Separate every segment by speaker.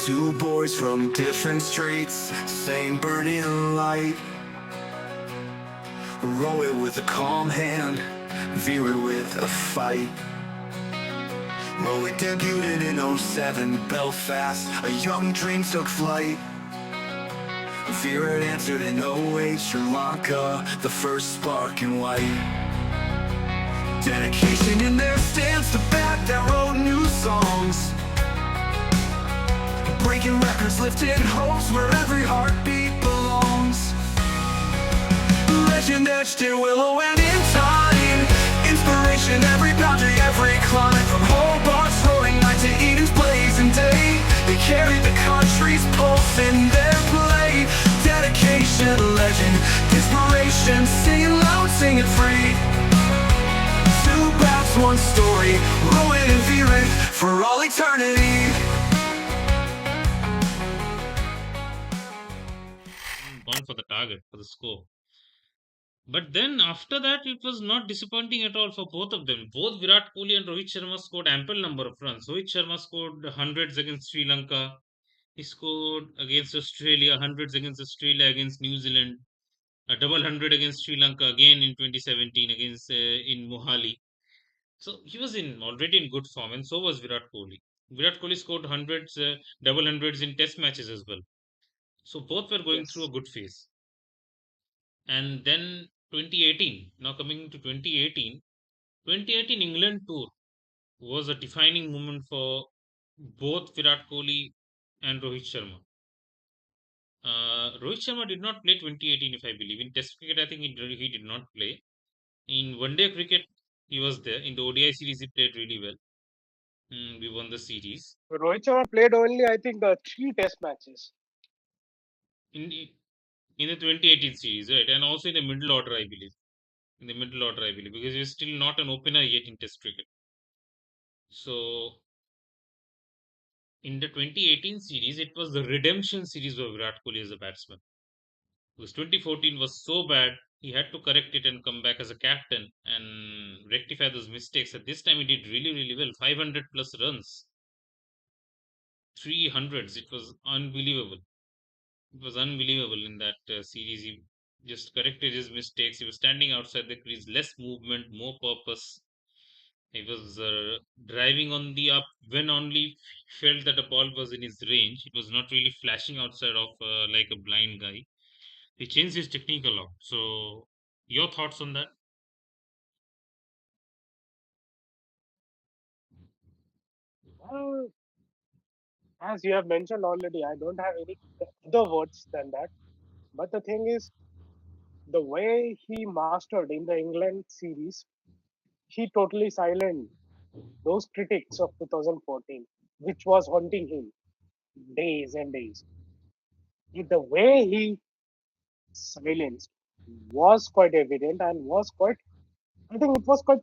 Speaker 1: Two boys from different streets, same burning light. Rohit with a calm hand, Virat with a fight. Rohit debuted in '07 Belfast, a young dream took flight. Virat answered in '08 Sri Lanka, the first spark in white. Dedication in their stance, the bat that wrote new songs. Breaking records, lifting hopes where every heartbeat belongs. Legend etched in willow and in time. Inspiration, every boundary, every climb. From Hobart's roaring night to Eden's blazing day, they carried the country's pulse in their play. Dedication, legend, inspiration, singing loud, singing free. Two bats, one story, Rohit and Virat for all eternity.
Speaker 2: Gone for the target, for the score. But then after that, it was not disappointing at all for both of them. Both Virat Kohli and Rohit Sharma scored ample number of runs. Rohit Sharma scored hundreds against Sri Lanka. He scored against Australia, hundreds against Australia, against New Zealand, a double hundred against Sri Lanka again in 2017 against in Mohali. So he was in already in good form, and so was Virat Kohli. Virat Kohli scored hundreds, double hundreds in Test matches as well. So both were going through
Speaker 3: Yes.
Speaker 2: a good phase. And then 2018, now coming to 2018, 2018 England tour was a defining moment for both Virat Kohli and Rohit Sharma. Rohit Sharma did not play 2018, if I believe. In Test cricket, I think he did not play. In one day cricket, he was there. In the ODI series, he played really well. We won the series.
Speaker 3: Rohit Sharma played only, I think, three test matches.
Speaker 2: In, in the 2018 series, right? And also in the middle order, I believe. In the middle order, I believe, because he's still not an opener yet in Test cricket. So in the 2018 series, it was the redemption series of Virat Kohli as a batsman. Because 2014 was so bad, he had to correct it and come back as a captain and rectify those mistakes. At this time, he did really, really well. 500 plus runs, 300s. It was unbelievable. It was unbelievable in that series. He just corrected his mistakes. He was standing outside the crease, less movement, more purpose. He was driving on the up when only felt that the ball was in his range. It was not really flashing outside of like a blind guy. He changed his technique a lot. So, your thoughts on that?
Speaker 3: Well, as you have mentioned already, I don't have any other words than that. But the thing is, the way he mastered in the England series, he totally silenced those critics of 2014, which was haunting him days and days. The way he silenced was quite evident and was quite, I think it was quite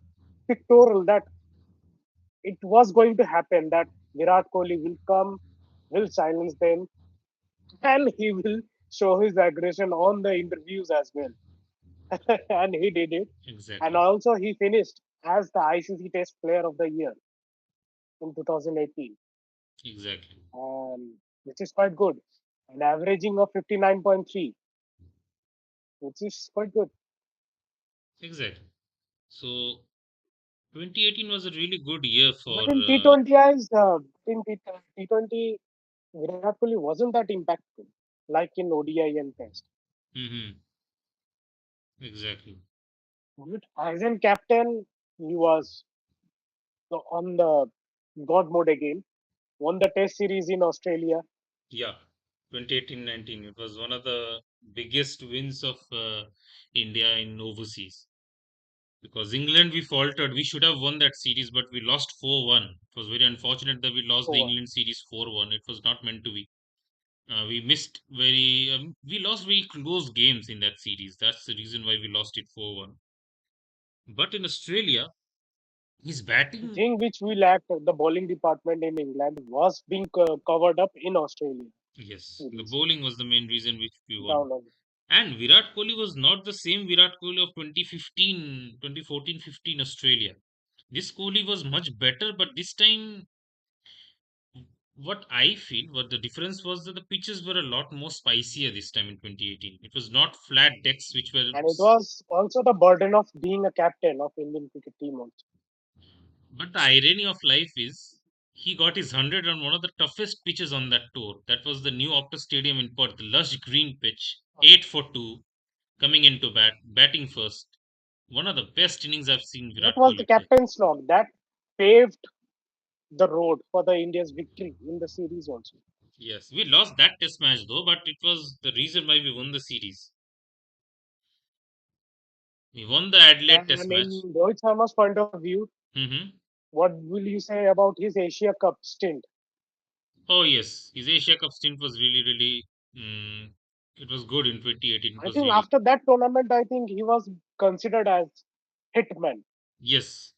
Speaker 3: pictorial that it was going to happen that Virat Kohli will come, will silence them, and he will show his aggression on the interviews as well. And he did it. And
Speaker 2: Exactly.
Speaker 3: also, he finished as the ICC Test Player of the Year in 2018,
Speaker 2: Exactly.
Speaker 3: which is quite good. An averaging of 59.3, which is quite good.
Speaker 2: Exactly. So, 2018 was a really good year for.
Speaker 3: But in T20 eyes, in T20, Virat Kohli wasn't that impactful like in ODI and Test.
Speaker 2: Mhm, exactly.
Speaker 3: But as in captain, he was on the God mode again. Won the Test series in Australia.
Speaker 2: Yeah. 2018-19. It was one of the biggest wins of India in overseas. Because England, we faltered. We should have won that series, but we lost 4-1. It was very unfortunate that we lost the
Speaker 3: So,
Speaker 2: England series 4-1. It was not meant to be. We missed very, we lost very close games in that series. That's the reason why we lost it 4-1. But in Australia, his
Speaker 3: the
Speaker 2: batting,
Speaker 3: thing which we lacked, the bowling department in England, was being covered up in Australia
Speaker 2: yes, the
Speaker 3: series.
Speaker 2: bowling was the main reason which we won.
Speaker 3: Down on
Speaker 2: And Virat Kohli was not the same Virat Kohli of 2015, 2014-15 Australia. This Kohli was much better, but this time What I feel, what the difference was that the pitches were a lot more spicier this time in 2018. It was not flat decks, which were.
Speaker 3: And it was also the burden of being a captain of Indian cricket team also.
Speaker 2: But the irony of life is, he got his 100 on one of the toughest pitches on that tour. That was the new Optus Stadium in Perth, the lush green pitch, 8 for 2, coming into batting first. One of the best innings I've seen
Speaker 3: That
Speaker 2: Virat
Speaker 3: was the
Speaker 2: Kohli play.
Speaker 3: captain's log that paved the road for the India's victory in the series also.
Speaker 2: Yes, we lost that test match though, but it was the reason why we won the series. We won the Adelaide test
Speaker 3: And
Speaker 2: match.
Speaker 3: in Rohit Sharma's point of view,
Speaker 2: Hmm.
Speaker 3: what will you say about his Asia Cup stint?
Speaker 2: Oh yes, his Asia Cup stint was really, really. Mm, it was good in 2018. It
Speaker 3: I
Speaker 2: was
Speaker 3: think
Speaker 2: really
Speaker 3: after that tournament, I think he was considered as hitman.
Speaker 2: yes,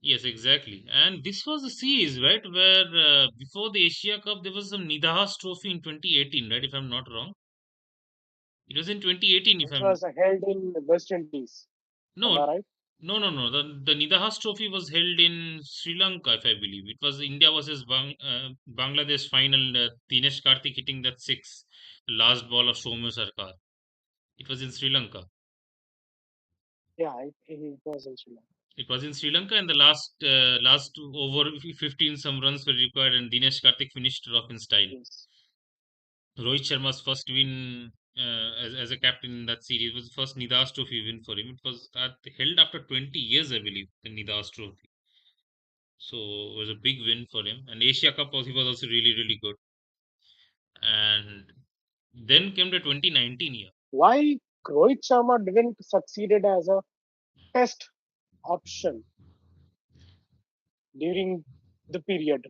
Speaker 2: yes, exactly. And this was a series, right, where before the Asia Cup there was some Nidahas Trophy in 2018, right? If I'm not wrong, it was in 2018. If
Speaker 3: Which
Speaker 2: I'm
Speaker 3: was held in West Indies. Am I
Speaker 2: no,
Speaker 3: right?
Speaker 2: no. The Nidahas Trophy was held in Sri Lanka, if I believe. It was India versus Bangladesh final. Dinesh Karthik hitting that six, last ball of Soumya Sarkar. It was in Sri Lanka.
Speaker 3: Yeah, it was in Sri Lanka.
Speaker 2: It was in Sri Lanka, and the last over 15 some runs were required, and Dinesh Karthik finished it off in style.
Speaker 3: Yes.
Speaker 2: Rohit Sharma's first win as a captain in that series was the first Nidas Trophy win for him. It was held after 20 years, I believe, the Nidas Trophy. So it was a big win for him. And Asia Cup was he was also really, really good. And then came the 2019 year.
Speaker 3: Why Rohit Sharma didn't succeeded as a test option during the period?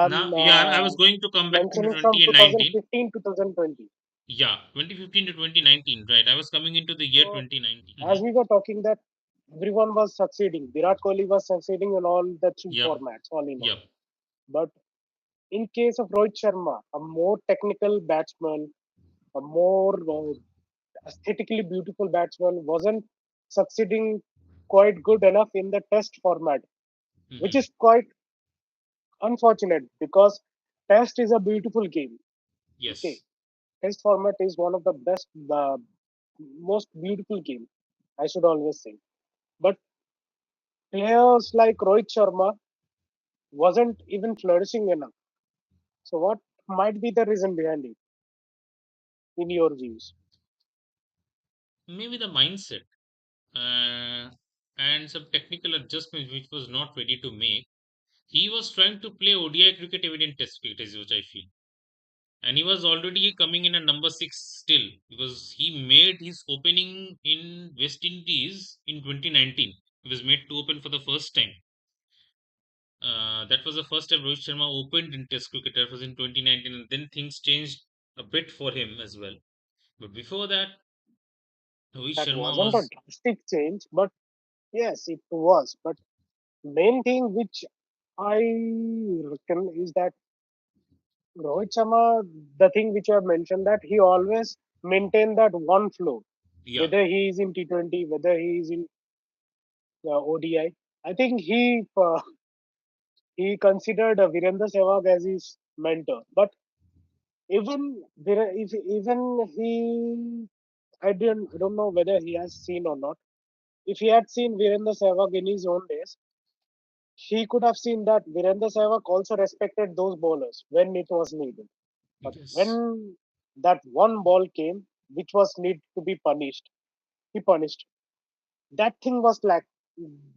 Speaker 2: Now,
Speaker 3: I'm
Speaker 2: yeah, I was going to come back into
Speaker 3: mentioning from
Speaker 2: 2019.
Speaker 3: 2015 2020.
Speaker 2: Yeah, 2015 to 2019, right? I was coming into the year
Speaker 3: So
Speaker 2: 2019.
Speaker 3: as we were talking that everyone was succeeding. Virat Kohli was succeeding in all the three
Speaker 2: Yep,
Speaker 3: formats, all in all.
Speaker 2: yep.
Speaker 3: But in case of Rohit Sharma, a more technical batsman, a more aesthetically beautiful batsman, wasn't succeeding quite good enough in the test format, which
Speaker 2: Hmm.
Speaker 3: is quite unfortunate because test is a beautiful game. Okay,
Speaker 2: Yes.
Speaker 3: test format is one of the best, most beautiful game. I should always say. But players like Rohit Sharma wasn't even flourishing enough. So what might be the reason behind it, in your views?
Speaker 2: Maybe the mindset uh, and some technical adjustments which was not ready to make. He was trying to play ODI cricket even in Test cricket, is which I feel. And he was already coming in at number six still because he made his opening in West Indies in 2019. He was made to open for the first time. That was the first time Rohit Sharma opened in Test cricket. That was in 2019, and then things changed a bit for him as well. But before that, Rohit
Speaker 3: That
Speaker 2: Sharma
Speaker 3: wasn't a
Speaker 2: was
Speaker 3: drastic change, but yes, it was. But main thing which I reckon is that Rohit Sharma, the thing which I have mentioned, that he always maintained that one flow,
Speaker 2: yeah,
Speaker 3: whether he is in T20, whether he is in ODI. I think he considered Virendra Sehwag as his mentor, but if even he, I don't know whether he has seen or not. If he had seen Virendra Sehwag in his own days, he could have seen that Virendra Sehwag also respected those bowlers when it was needed. But
Speaker 2: yes,
Speaker 3: when that one ball came, which was need to be punished, he punished. That thing was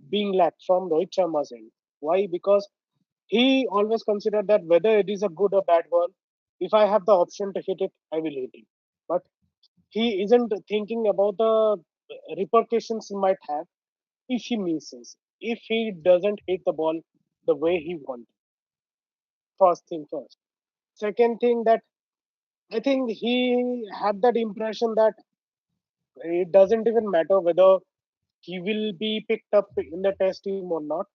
Speaker 3: being lacked from Rohit Sharma's end. Why? Because he always considered that whether it is a good or bad ball, if I have the option to hit it, I will hit it. But he isn't thinking about the repercussions he might have if he misses, if he doesn't hit the ball the way he wanted. First thing first. Second thing that I think he had that impression that it doesn't even matter whether he will be picked up in the test team or not.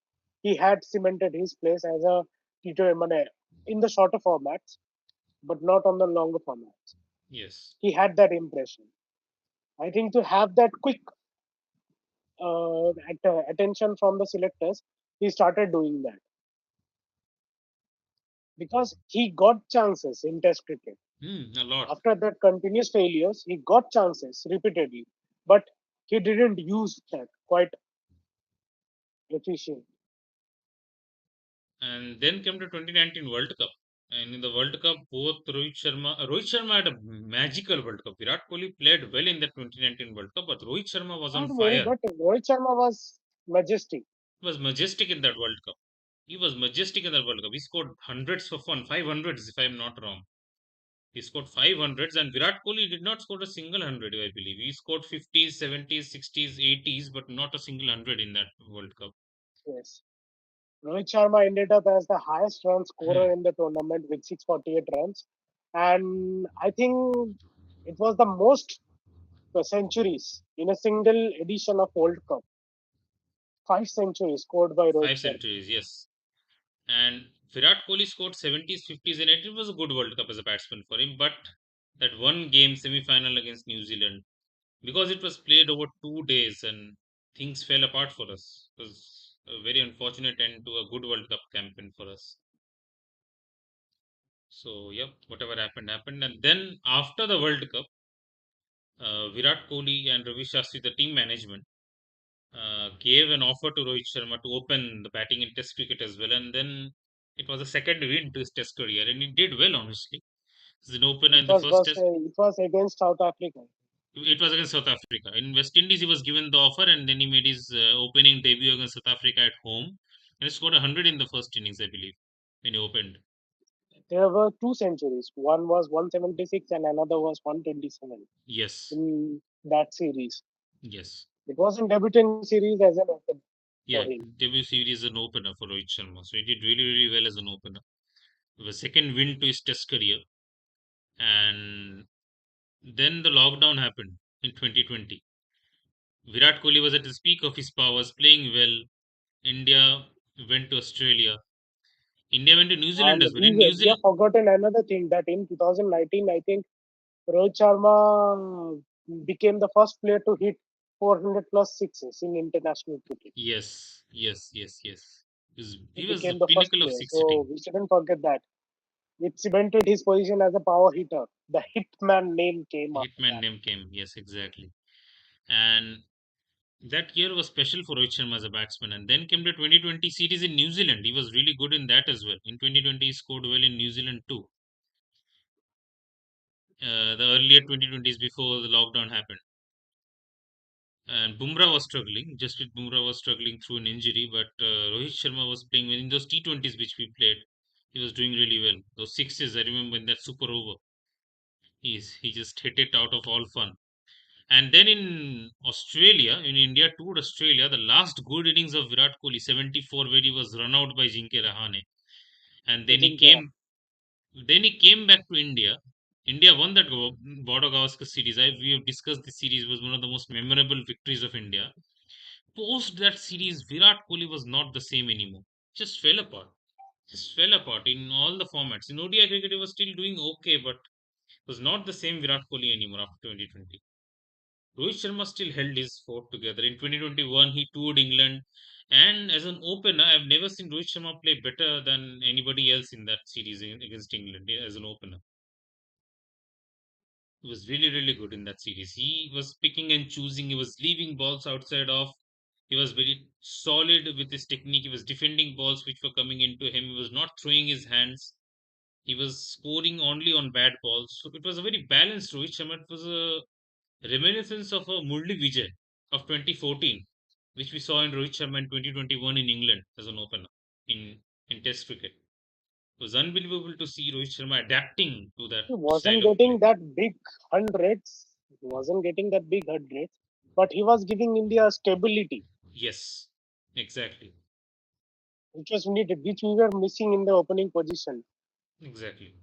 Speaker 3: He had cemented his place as a T20 in the shorter formats, but not on the longer formats.
Speaker 2: yes.
Speaker 3: He had that impression. I think to have that quick attention from the selectors, he started doing that. because he got chances in Test cricket.
Speaker 2: A lot.
Speaker 3: After that continuous failures, he got chances repeatedly, but he didn't use that quite efficient.
Speaker 2: And then came the 2019 World Cup. And in the World Cup, both Rohit Sharma had a magical World Cup. Virat Kohli played well in the 2019 World Cup, but Rohit Sharma was on
Speaker 3: Not well,
Speaker 2: fire.
Speaker 3: but Rohit Sharma was majestic.
Speaker 2: He was majestic in that World Cup. He was majestic in that World Cup. He scored hundreds for fun, 500s if I'm not wrong. He scored 500s, and Virat Kohli did not score a single hundred, I believe. He scored 50s, 70s, 60s, 80s, but not a single hundred in that World Cup.
Speaker 3: Yes. Rohit Sharma ended up as the highest run
Speaker 2: Hmm.
Speaker 3: scorer in the tournament with 648 runs. And I think it was the most centuries in a single edition of World Cup. 5 centuries scored by Rohit
Speaker 2: Five
Speaker 3: Sharma.
Speaker 2: centuries, yes. And Virat Kohli scored 70s, 50s, and it was a good World Cup as a batsman for him. But that one game semi final against New Zealand, because it was played over 2 days and things fell apart for us, it was a very unfortunate end to a good World Cup campaign for us. So, yep, whatever happened, happened. And then after the World Cup, Virat Kohli and Ravi Shastri, the team management, gave an offer to Rohit Sharma to open the batting in Test cricket as well. And then it was a second win to his Test career, and he did well, honestly. As an opener in the first Test,
Speaker 3: It was against South Africa.
Speaker 2: it was against South Africa. In West Indies, he was given the offer, and then he made his opening debut against South Africa at home, and he scored 100 in the first innings, I believe, when he opened.
Speaker 3: There were 2 centuries. One was 176 and another was 127
Speaker 2: Yes,
Speaker 3: in that series.
Speaker 2: yes,
Speaker 3: It was in debutant series as an open for
Speaker 2: yeah.
Speaker 3: him.
Speaker 2: Debut series an opener for Rohit Sharma, so he did really, really well as an opener. It was second win to his Test career, and then the lockdown happened in 2020. Virat Kohli was at the peak of his powers, playing well. India went to Australia. India went to New Zealand
Speaker 3: And
Speaker 2: as well. In New
Speaker 3: we have
Speaker 2: Zealand,
Speaker 3: forgotten another thing that in 2019, I think Rohit Sharma became the first player to hit 400 plus sixes in international cricket.
Speaker 2: yes, yes, yes, yes.
Speaker 3: He
Speaker 2: He was the
Speaker 3: became the first
Speaker 2: pinnacle of
Speaker 3: player.
Speaker 2: six
Speaker 3: So
Speaker 2: hitting.
Speaker 3: we shouldn't forget that. It cemented his position as a power hitter. The Hitman name came after
Speaker 2: Hitman
Speaker 3: that.
Speaker 2: name came. Yes, exactly. And that year was special for Rohit Sharma as a batsman. And then came the 2020 series in New Zealand. He was really good in that as well. In 2020, he scored well in New Zealand too. The earlier 2020s before the lockdown happened. And Bumrah was struggling. Jasprit Bumrah was struggling through an injury, but Rohit Sharma was playing well in those T20s which we played. He was doing really well. Those sixes, I remember in that super over, he just hit it out of all fun. And then in Australia, in India toured Australia, the last good innings of Virat Kohli, 74, where he was run out by Jinke Rahane, and
Speaker 3: Ajinkya.
Speaker 2: then he came back to India. India won that Border Gavaskar series. We have discussed this series was one of the most memorable victories of India. Post that series, Virat Kohli was not the same anymore. Just fell apart. Just fell apart in all the formats. In ODI cricket, he was still doing okay, but was not the same Virat Kohli anymore after 2020. Rohit Sharma still held his fort together. In 2021, he toured England, and as an opener, I've never seen Rohit Sharma play better than anybody else in that series against England as an opener. He was really, really good in that series. He was picking and choosing. He was leaving balls outside off. He was very solid with his technique. He was defending balls which were coming into him. He was not throwing his hands. He was scoring only on bad balls. So it was a very balanced Rohit Sharma. It was a reminiscence of a Murli Vijay of 2014, which we saw in Rohit Sharma in 2021 in England as an opener in Test cricket. It was unbelievable to see Rohit Sharma adapting to that
Speaker 3: He
Speaker 2: style
Speaker 3: wasn't
Speaker 2: of play.
Speaker 3: getting that big hundreds. He wasn't getting that big hundreds, but he was giving India stability,
Speaker 2: Yes, exactly,
Speaker 3: which was needed, which we were missing in the opening position.
Speaker 2: exactly.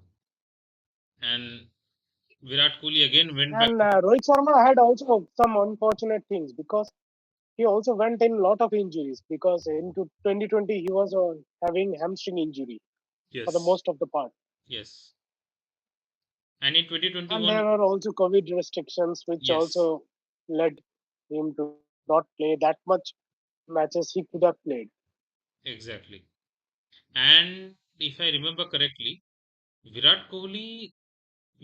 Speaker 2: And Virat Kohli again went back
Speaker 3: And
Speaker 2: to
Speaker 3: Rohit Sharma had also some unfortunate things because he also went in a lot of injuries because into 2020 he was having hamstring injury for the
Speaker 2: yes,
Speaker 3: most of the part.
Speaker 2: yes. And in
Speaker 3: And
Speaker 2: 2021,
Speaker 3: there were also COVID restrictions, which
Speaker 2: yes,
Speaker 3: also led him to not play that much matches he could have played.
Speaker 2: exactly. And if I remember correctly, Virat Kohli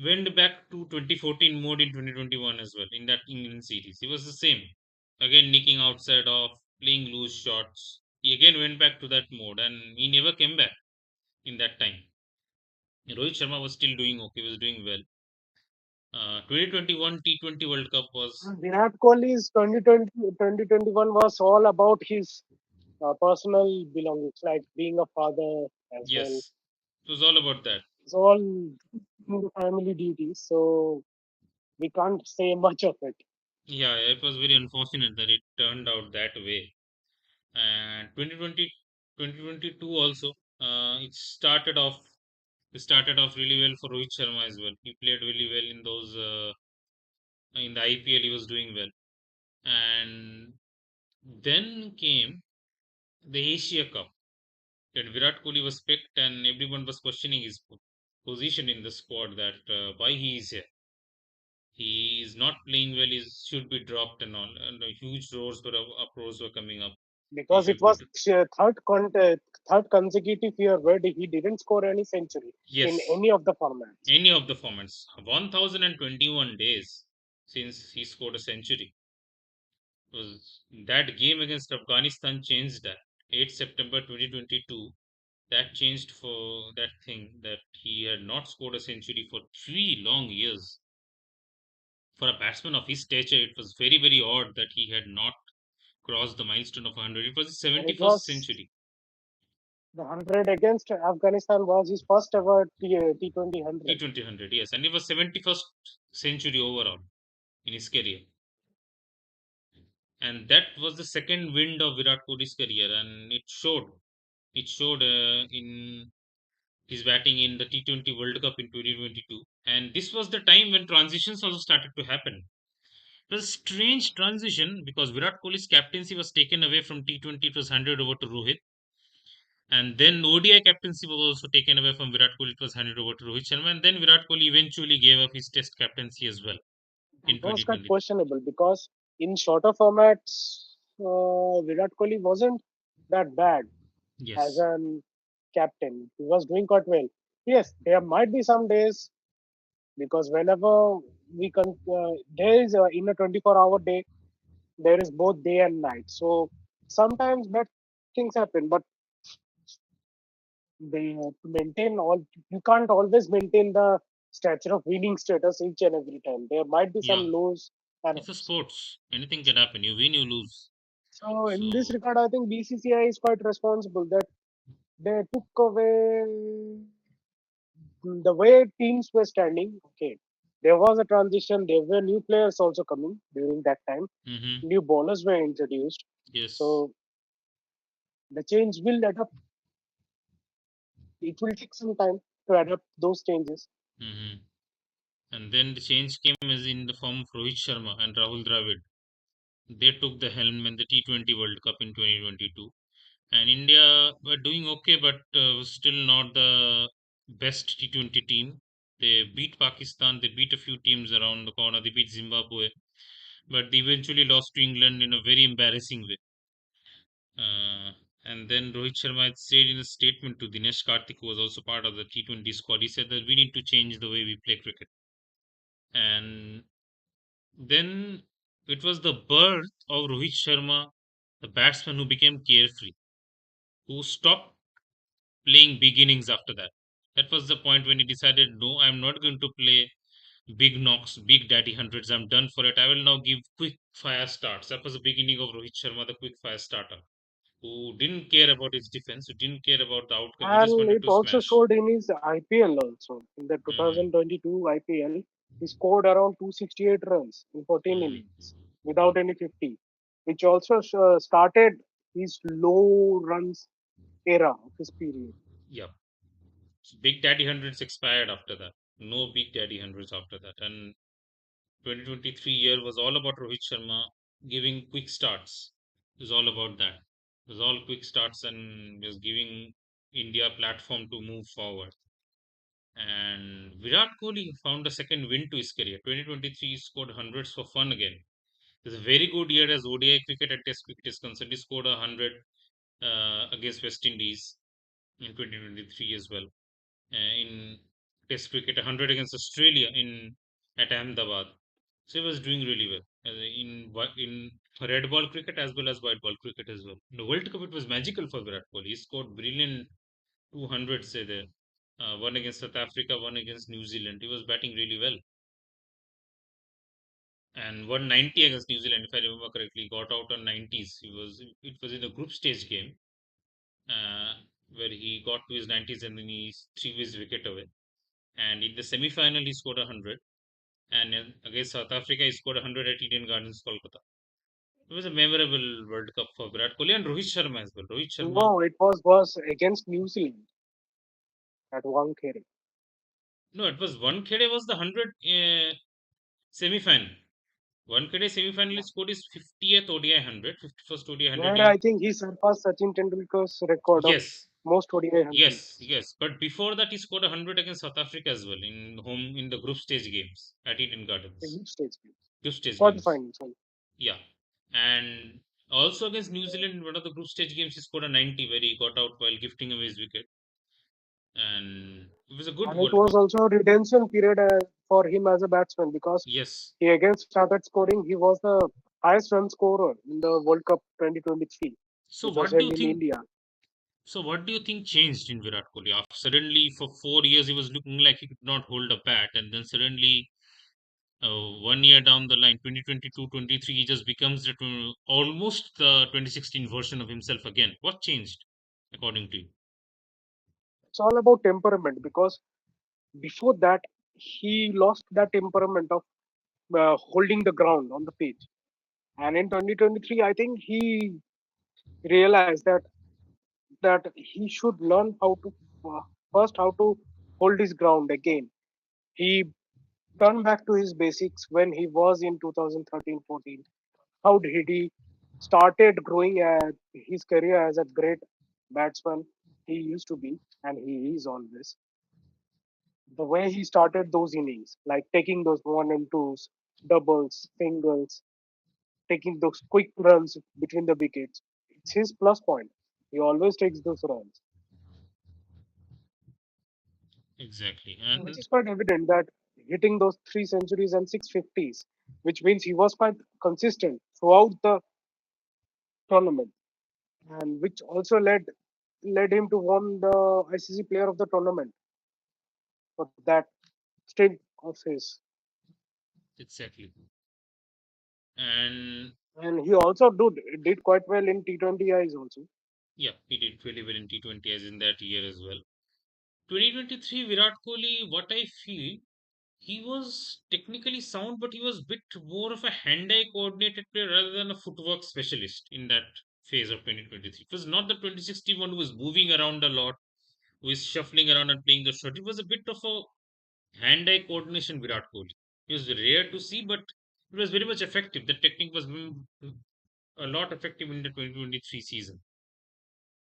Speaker 2: went back to 2014 mode in 2021 as well in that England series. He was the same. Again, nicking outside off, playing loose shots. He again went back to that mode and he never came back in that time. Rohit Sharma was still doing okay, was doing well. 2021 T20 World Cup was,
Speaker 3: Virat Kohli's 2020, 2021 was all about his personal belongings, like being a father as well.
Speaker 2: yes, it was all about that.
Speaker 3: It's all the family duties, so we can't say much of it.
Speaker 2: Yeah, it was very unfortunate that it turned out that way. And 2022 also, it started off really well for Rohit Sharma as well. He played really well in those in the IPL. He was doing well, and then came the Asia Cup that Virat Kohli was picked, and everyone was questioning his position in the squad. That why he is here. He is not playing well. He should be dropped and all. And huge uproars were coming up. He
Speaker 3: Because it
Speaker 2: should be
Speaker 3: was third consecutive year where he didn't score any century in
Speaker 2: yes.
Speaker 3: any of the formats.
Speaker 2: Any of the formats. 1021 days since he scored a century. Was that game against Afghanistan changed that. 8 September 2022. That changed for that thing that he had not scored a century for 3 long years. For a batsman of his stature, it was very, very odd that he had not crossed the milestone of 100. It was his
Speaker 3: And it
Speaker 2: 71st
Speaker 3: was
Speaker 2: century.
Speaker 3: the 100 against Afghanistan was his first ever T20 100.
Speaker 2: T20 100, yes. And it was 71st century overall in his career. And that was the second wind of Virat Kohli's career, and it showed. It showed in his batting in the T20 World Cup in 2022, and this was the time when transitions also started to happen. It was a strange transition because Virat Kohli's captaincy was taken away from T20; it was handed over to Rohit, and then ODI captaincy was also taken away from Virat Kohli; it was handed over to Rohit Sharma, and then Virat Kohli eventually gave up his Test captaincy as well
Speaker 3: That
Speaker 2: in
Speaker 3: was quite
Speaker 2: 2020.
Speaker 3: questionable because in shorter formats, Virat Kohli wasn't that bad as
Speaker 2: Yes.
Speaker 3: an captain. He was doing quite well. Yes, there might be some days because whenever there is in a 24-hour day, there is both day and night. So sometimes bad things happen, but to maintain all, you can't always maintain the stature of winning status each and every time. There might be
Speaker 2: Yeah.
Speaker 3: some lows and
Speaker 2: It's a
Speaker 3: ups.
Speaker 2: sports. Anything can happen. You win, you lose.
Speaker 3: So in this
Speaker 2: So,
Speaker 3: regard, I think BCCI is quite responsible that they took away the way teams were standing. Okay, there was a transition. There were new players also coming during that time.
Speaker 2: hmm,
Speaker 3: New bowlers were introduced.
Speaker 2: yes.
Speaker 3: So the change will adapt. It will take some time to adapt those changes.
Speaker 2: Hmm. And then the change came as in the form of Rohit Sharma and Rahul Dravid. They took the helm in the T20 World Cup in 2022. And India were doing okay, but was still not the best T20 team. They beat Pakistan, they beat a few teams around the corner, they beat Zimbabwe, but they eventually lost to England in a very embarrassing way. Uh, and then Rohit Sharma had said in a statement to Dinesh Karthik, who was also part of the T20 squad, he said that we need to change the way we play cricket. And then it was the birth of Rohit Sharma, the batsman who became carefree, who stopped playing big innings after that. That was the point when he decided, no, I'm not going to play big knocks, big daddy hundreds. I'm done for it. I will now give quick fire starts. That was the beginning of Rohit Sharma, the quick fire starter, who didn't care about his defense, who didn't care about the outcome. He just
Speaker 3: And
Speaker 2: wanted
Speaker 3: it
Speaker 2: to
Speaker 3: also
Speaker 2: smash.
Speaker 3: showed in his IPL also. In the
Speaker 2: Hmm.
Speaker 3: 2022 IPL, he scored around 268 runs in 14
Speaker 2: Hmm.
Speaker 3: innings without any 50, which also started his low runs era of his period.
Speaker 2: Yeah. So big daddy hundreds expired after that. No big daddy hundreds after that. And 2023 year was all about Rohit Sharma giving quick starts. It was all about that. It was all quick starts and was giving India a platform to move forward. And Virat Kohli found a second win to his career. 2023 he scored hundreds for fun again. It was a very good year as ODI cricket and Test cricket is concerned. He scored 100 against West Indies. in 2023 as well. In Test cricket, 100 against Australia in at Ahmedabad. So he was doing really well in red ball cricket as well as white ball cricket as well. In the World Cup, it was magical for Virat Kohli. He scored brilliant 200, say there. One against South Africa, one against New Zealand. He was batting really well. And 190 against New Zealand, if I remember correctly, got out on 90s. It was in a group stage game uh, where he got to his 90s and then he threw his wicket away. And in the semi final, he scored 100. And against South Africa, he scored 100 at Eden Gardens, Kolkata. It was a memorable World Cup for Virat Kohli and Rohit Sharma as well. Rohit Sharma,
Speaker 3: No, it was against New Zealand at Wankhede.
Speaker 2: no, it was one Khede was the 100 semi final. One Khede semi final
Speaker 3: Yeah.
Speaker 2: scored his 50th ODI 100, 51st ODI 100
Speaker 3: Where
Speaker 2: in.
Speaker 3: I think he surpassed Sachin Tendulkar's record of
Speaker 2: Yes,
Speaker 3: most ODI
Speaker 2: yes,
Speaker 3: hundreds.
Speaker 2: yes. But before that, he scored 100 against South Africa as well in the group stage games at Eden
Speaker 3: In
Speaker 2: Gardens.
Speaker 3: which stage games?
Speaker 2: Group stage games.
Speaker 3: Quarterfinals. Sorry.
Speaker 2: Yeah. And also against New Zealand in one of the group stage games, he scored a 90 where he got out while gifting away his wicket. And it was a good
Speaker 3: And it
Speaker 2: World
Speaker 3: was
Speaker 2: Cup.
Speaker 3: also a redemption period for him as a batsman because
Speaker 2: Yes.
Speaker 3: he again started scoring. He was the highest run scorer in the World Cup 2023,
Speaker 2: So
Speaker 3: which was
Speaker 2: what do
Speaker 3: held
Speaker 2: you
Speaker 3: in
Speaker 2: think?
Speaker 3: India.
Speaker 2: So what do you think changed in Virat Kohli? After suddenly for 4 years he was looking like he could not hold a bat, and then suddenly 1 year down the line, 2022, 23, he just becomes almost the 2016 version of himself again. What changed, according to you?
Speaker 3: It's all about temperament because before that, he lost that temperament of holding the ground on the pitch. And in 2023, I think he realized that he should learn how to uh, first how to hold his ground again. He turned back to his basics when he was in 2013-14. How did he started growing his career as a great batsman he used to be, and he is always. The way he started those innings, like taking those one and twos, doubles, singles, taking those quick runs between the wickets, it's his plus point. He always takes those runs,
Speaker 2: Exactly.
Speaker 3: which
Speaker 2: And
Speaker 3: is quite evident that hitting those three centuries and 650s, which means he was quite consistent throughout the tournament, and which also led him to win the ICC Player of the Tournament for that stint of his.
Speaker 2: exactly. And
Speaker 3: And he also did quite well in T20Is also.
Speaker 2: yeah, he did really well in T20 as in that year as well. 2023 Virat Kohli, what I feel, he was technically sound, but he was bit more of a hand-eye coordinated player rather than a footwork specialist in that phase of 2023. It was not the 2016 one who was moving around a lot, who is shuffling around and playing the shot. It was a bit of a hand-eye coordination Virat Kohli. It was rare to see, but it was very much effective. The technique was a lot effective in the 2023 season.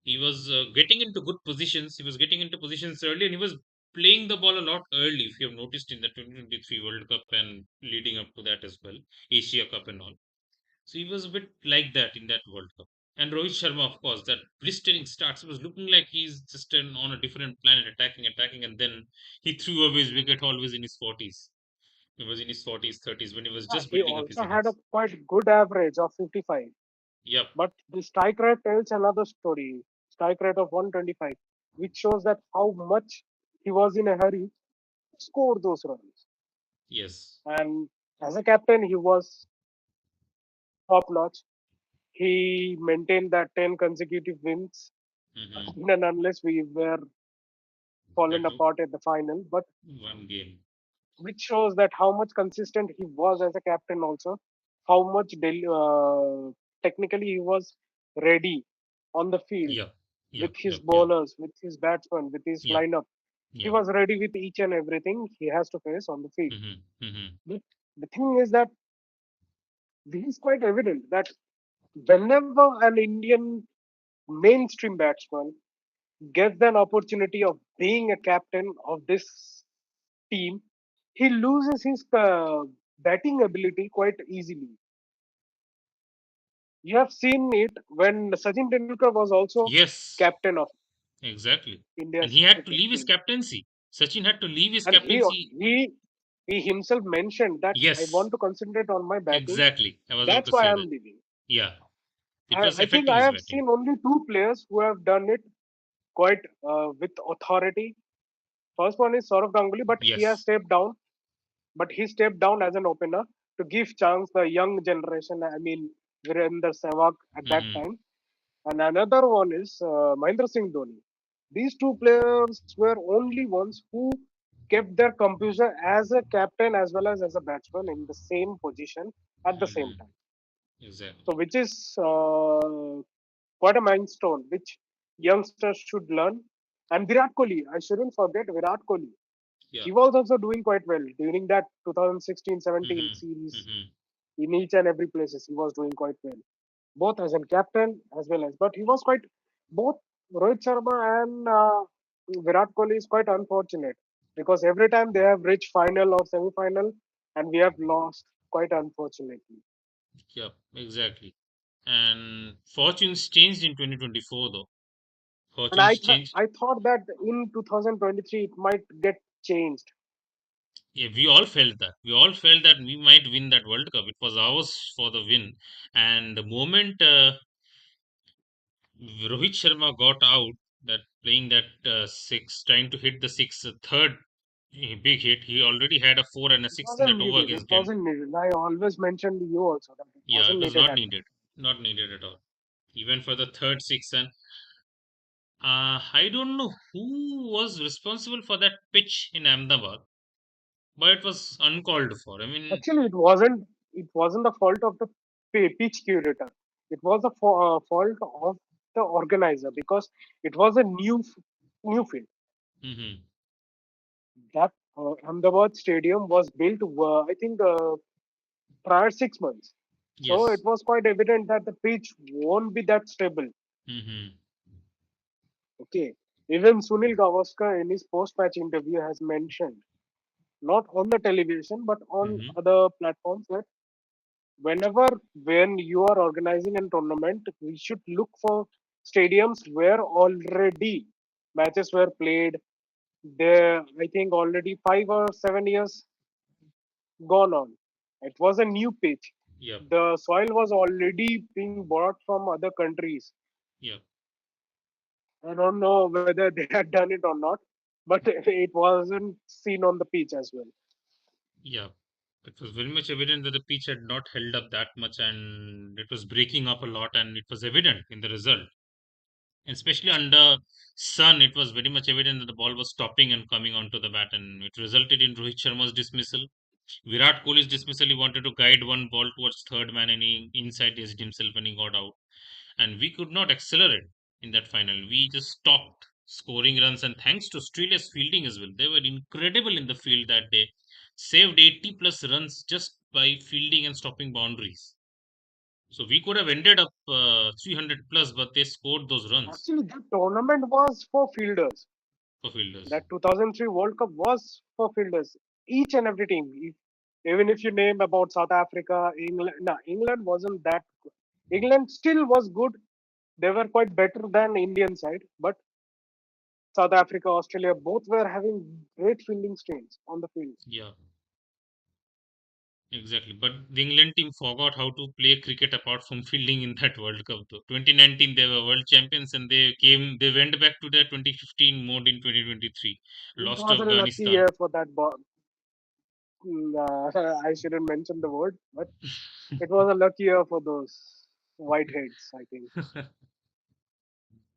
Speaker 2: He was getting into good positions. He was getting into positions early, and he was playing the ball a lot early. If you have noticed in the 2023 World Cup and leading up to that as well, Asia Cup and all. So he was a bit like that in that World Cup. And Rohit Sharma, of course, that blistering starts. He was looking like he's just on a different planet, attacking, and then he threw away his wicket always in his 40s. He was in his 40s, 30s when he was just
Speaker 3: He
Speaker 2: building up his
Speaker 3: also had a
Speaker 2: innings.
Speaker 3: quite good average of 55.
Speaker 2: Yep.
Speaker 3: But the strike rate tells another story. Strike rate of 125, which shows that how much he was in a hurry to score those runs.
Speaker 2: Yes.
Speaker 3: And as a captain, he was top notch. He maintained that 10 consecutive wins,
Speaker 2: Hmm.
Speaker 3: and unless we were fallen
Speaker 2: That
Speaker 3: apart at the final, but
Speaker 2: one game.
Speaker 3: which shows that how much consistent he was as a captain also, how much technically he was ready on the field
Speaker 2: Yep.
Speaker 3: with
Speaker 2: Yep.
Speaker 3: his
Speaker 2: Yep. Yep.
Speaker 3: bowlers, with his batsmen, with his
Speaker 2: Yep.
Speaker 3: lineup. He
Speaker 2: Yep.
Speaker 3: was ready with each and everything he has to face on the field.
Speaker 2: Hmm. Hmm.
Speaker 3: But the thing is that this is quite evident that whenever an Indian mainstream batsman gets an opportunity of being a captain of this team, he loses his batting ability quite easily. You have seen it when Sachin Tendulkar was also
Speaker 2: Yes.
Speaker 3: captain of.
Speaker 2: exactly. And he
Speaker 3: India's
Speaker 2: had to
Speaker 3: cricket
Speaker 2: leave his
Speaker 3: team.
Speaker 2: captaincy. Sachin had to leave his
Speaker 3: And
Speaker 2: captaincy.
Speaker 3: he he himself mentioned that I
Speaker 2: Yes,
Speaker 3: want to concentrate on my batting.
Speaker 2: exactly. I was about
Speaker 3: That's
Speaker 2: to
Speaker 3: why
Speaker 2: say
Speaker 3: I'm
Speaker 2: that.
Speaker 3: leaving.
Speaker 2: Yeah, it was
Speaker 3: I think
Speaker 2: affecting
Speaker 3: I
Speaker 2: his
Speaker 3: have
Speaker 2: batting.
Speaker 3: seen only two players who have done it quite with authority. First one is Saurav Ganguly, but he has
Speaker 2: Yes.
Speaker 3: stepped down. But he stepped down as an opener to give chance the young generation. I mean, Virender Sehwag at that
Speaker 2: Hmm.
Speaker 3: time. And another one is Mahendra Singh Dhoni. These two players were only ones who kept their composure as a captain as well as a batsman in the same position at the same
Speaker 2: Hmm.
Speaker 3: time. So,
Speaker 2: Exactly.
Speaker 3: which is quite a milestone which youngsters should learn. And Virat Kohli, I shouldn't forget Virat Kohli.
Speaker 2: Yeah.
Speaker 3: He was also doing quite well during that 2016-17
Speaker 2: Hmm.
Speaker 3: series.
Speaker 2: Hmm.
Speaker 3: In each and every places, he was doing quite well, both as a captain as well as. But he was quite both Rohit Sharma and Virat Kohli is quite unfortunate because every time they have reached final or semi-final, and we have lost quite unfortunately.
Speaker 2: Yeah, exactly. And fortunes changed in 2024, though.
Speaker 3: And
Speaker 2: Fortunes changed.
Speaker 3: I thought that in 2023 it might get changed.
Speaker 2: Yeah, we all felt that. We all felt that we might win that World Cup. It was ours for the win. And the moment Rohit Sharma got out, that playing that six, trying to hit the six, third big hit, he already had a four and a
Speaker 3: It
Speaker 2: six in that
Speaker 3: wasn't
Speaker 2: over
Speaker 3: needed. It
Speaker 2: against Dent.
Speaker 3: wasn't needed. I always mentioned to you also that it
Speaker 2: Yeah, it
Speaker 3: wasn't
Speaker 2: was
Speaker 3: needed
Speaker 2: not
Speaker 3: at that.
Speaker 2: needed. Not needed at all. Even for the third six. And I don't know who was responsible for that pitch in Ahmedabad, but it was uncalled for. I mean,
Speaker 3: Actually, it wasn't the fault of the pitch curator. It was the fault of the organizer because it was a new field.
Speaker 2: hmm,
Speaker 3: That Ahmedabad Stadium was built, I think, prior 6 months. So it
Speaker 2: yes.
Speaker 3: was quite evident that the pitch won't be that stable.
Speaker 2: Hmm.
Speaker 3: Okay. Even Sunil Gavaskar in his post-match interview has mentioned, not on the television but on
Speaker 2: Hmm.
Speaker 3: other platforms, that whenever when you are organizing a tournament, we should look for stadiums where already matches were played. There, I think already 5 or 7 years gone on. It was a new pitch.
Speaker 2: Yep.
Speaker 3: The soil was already being brought from other countries.
Speaker 2: Yep.
Speaker 3: I don't know whether they had done it or not, but it wasn't seen on the pitch as well.
Speaker 2: Yeah, it was very much evident that the pitch had not held up that much and it was breaking up a lot, and it was evident in the result. And especially under sun, it was very much evident that the ball was stopping and coming onto the bat, and it resulted in Rohit Sharma's dismissal. Virat Kohli's dismissal, he wanted to guide one ball towards third man and he inside himself when he got out. And we could not accelerate in that final. We just stopped scoring runs, and thanks to Australia's fielding as well. They were incredible in the field that day. Saved 80 plus runs just by fielding and stopping boundaries. So we could have ended up 300 plus, but they scored those runs
Speaker 3: Actually, that tournament was for fielders.
Speaker 2: for fielders.
Speaker 3: That 2003 World Cup was for fielders. Each and every team. Even if you name about South Africa, England, no, England wasn't that good. England still was good. They were quite better than Indian side, but South Africa, Australia, both were having great fielding strains on the field.
Speaker 2: Yeah, exactly. But the England team forgot how to play cricket apart from fielding in that World Cup. Though 2019 they were world champions, and they went back to their 2015 mode in 2023.
Speaker 3: It
Speaker 2: Lost to
Speaker 3: was a lucky
Speaker 2: Afghanistan.
Speaker 3: year for that. I shouldn't mention the word, but it was a lucky year for those whiteheads, I think.